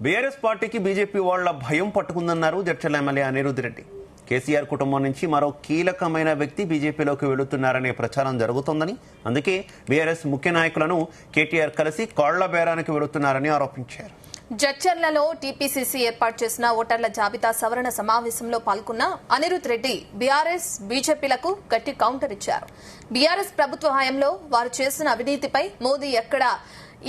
BRS పార్టీకి BJP వాళ్ల భయం పట్టుకుందన్నారు జడ్చర్ల ఎమ్మెల్యే అనిరుద్ రెడ్డి. కేసీఆర్ కుటుంబం నుంచి మరో కీలకమైన వ్యక్తి బీజేపీలోకి వెళుతున్నారనే ప్రచారం జరుగుతోందని, అందుకే బీఆర్ఎస్ ముఖ్య నాయకులను కేటీఆర్ కలిసి కాళ్ల బేరానికి వెళుతున్నారని ఆరోపించారు. జడ్చర్లలో టీపీసీసీ ఏర్పాటు చేసిన ఓటర్ల జాబితా సవరణ సమావేశంలో పాల్గొన్న అనిరుద్ రెడ్డి బీఆర్ఎస్ బీజేపీలకు గట్టి కౌంటర్ ఇచ్చారు. బీఆర్ఎస్ ప్రభుత్వ హయాంలో వారు చేసిన అవినీతిపై మోదీ ఎక్కడ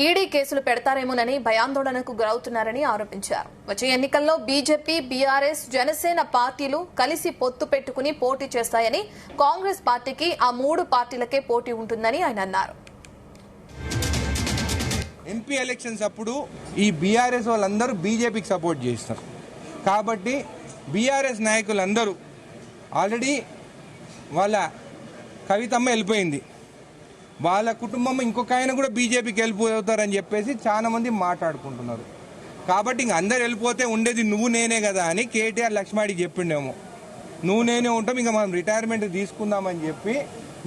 ఈడీ కేసులు పెడతారేమోనని భయాందోళనకు గురవుతున్నారని ఆరోపించారు. వచ్చే ఎన్నికల్లో బీజేపీ, బీఆర్ఎస్, జనసేన పార్టీలు కలిసి పొత్తు పెట్టుకుని పోటీ చేస్తాయని, కాంగ్రెస్ పార్టీకి ఆ మూడు పార్టీలకే పోటీ ఉంటుందని ఆయన అన్నారు. ఎంపీ ఎలక్షన్స్ అప్పుడు ఈ బీఆర్ఎస్ వాళ్ళందరూ బీజేపీకి సపోర్ట్ చేస్తారు కాబట్టి బీఆర్ఎస్ నాయకులందరూ ఆల్రెడీ వాళ్ళ కవితమ్మ వెళ్ళిపోయింది, వాళ్ళ కుటుంబం ఇంకొక ఆయన కూడా బీజేపీకి వెళ్ళిపోతారని చెప్పేసి చాలా మంది మాట్లాడుకుంటున్నారు. కాబట్టి ఇంక అందరు వెళ్ళిపోతే ఉండేది నువ్వు నేనే కదా అని కేటీఆర్ లక్ష్మాడికి చెప్పిండేమో, నువ్వు నేనే ఉంటాం ఇంకా మనం రిటైర్మెంట్ తీసుకుందామని చెప్పి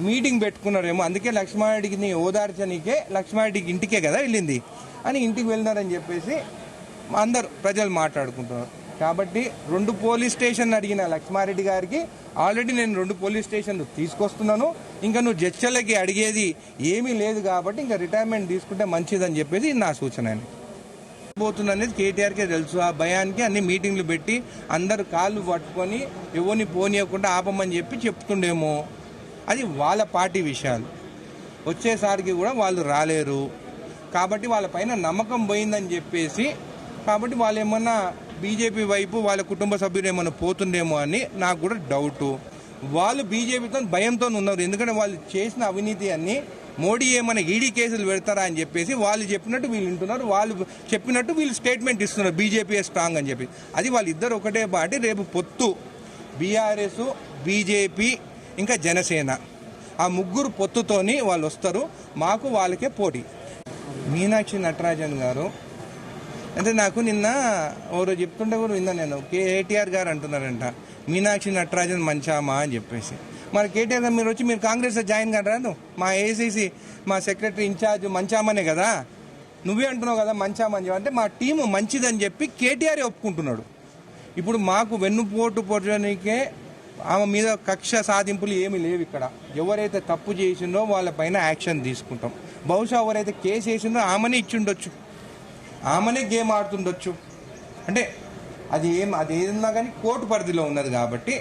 మీటింగ్ పెట్టుకున్నారేమో. అందుకే లక్ష్మాడిని ఓదార్చనికే లక్ష్మాడికి ఇంటికే కదా వెళ్ళింది అని ఇంటికి వెళ్ళినారని చెప్పేసి అందరు ప్రజలు మాట్లాడుకుంటున్నారు. కాబట్టి 2 పోలీస్ స్టేషన్ అడిగిన లక్ష్మారెడ్డి గారికి ఆల్రెడీ నేను 2 పోలీస్ స్టేషన్లు తీసుకొస్తున్నాను, ఇంకా నువ్వు జడ్చర్లకి అడిగేది ఏమీ లేదు కాబట్టి ఇంకా రిటైర్మెంట్ తీసుకుంటే మంచిదని చెప్పేసి నా సూచన పోతుందనేది కేటీఆర్కే తెలుసు. ఆ భయానికి అన్ని మీటింగ్లు పెట్టి అందరు కాళ్ళు పట్టుకొని ఎవరిని పోనీయకుండా ఆపమని చెప్పి చెప్తుండేమో. అది వాళ్ళ పార్టీ విషయాలు, వచ్చేసరికి కూడా వాళ్ళు రాలేరు కాబట్టి వాళ్ళ పైన నమ్మకం పోయిందని చెప్పేసి, కాబట్టి వాళ్ళు ఏమన్నా బీజేపీ వైపు వాళ్ళ కుటుంబ సభ్యులు ఏమన్నా పోతుండేమో అని నాకు కూడా డౌటు. వాళ్ళు బీజేపీతో భయంతో ఉన్నారు, ఎందుకంటే వాళ్ళు చేసిన అవినీతి అన్ని మోడీ ఏమైనా ఈడీ కేసులు పెడతారా అని చెప్పేసి వాళ్ళు చెప్పినట్టు వీళ్ళు వింటున్నారు, వాళ్ళు చెప్పినట్టు వీళ్ళు స్టేట్మెంట్ ఇస్తున్నారు బీజేపీ స్ట్రాంగ్ అని చెప్పి. అది వాళ్ళిద్దరు ఒకటే పార్టీ, రేపు పొత్తు బీఆర్ఎస్, బీజేపీ ఇంకా జనసేన ఆ ముగ్గురు పొత్తుతోని వాళ్ళు వస్తారు, మాకు వాళ్ళకే పోటీ. మీనాక్షి నటరాజన్ గారు అంటే నాకు నిన్న ఎవరో చెప్తుంటే కూడా విన్నా నేను, కేటీఆర్ గారు అంటున్నారంట మీనాక్షి నటరాజన్ మంచామా అని చెప్పేసి. మరి కేటీఆర్ గారు మీరు కాంగ్రెస్లో జాయిన్ కారాను, మా ఏఐసీసీ మా సెక్రటరీ ఇన్ఛార్జ్ మంచామనే కదా, నువ్వే అంటున్నావు కదా మంచామని చెప్పి, అంటే మా టీము మంచిదని చెప్పి కేటీఆర్ ఒప్పుకుంటున్నాడు. ఇప్పుడు మాకు వెన్నుపోటు పొరడానికే ఆమె మీద కక్ష సాధింపులు ఏమీ లేవు. ఇక్కడ ఎవరైతే తప్పు చేసిందో వాళ్ళ పైన యాక్షన్ తీసుకుంటాం. బహుశా ఎవరైతే కేసు వేసిందో ఆమెనే ఇచ్చిండొచ్చు, ఆమెనే గేమ్ ఆడుతుండొచ్చు. అంటే అది ఏదన్నా కానీ కోర్టు పరిధిలో ఉన్నది కాబట్టి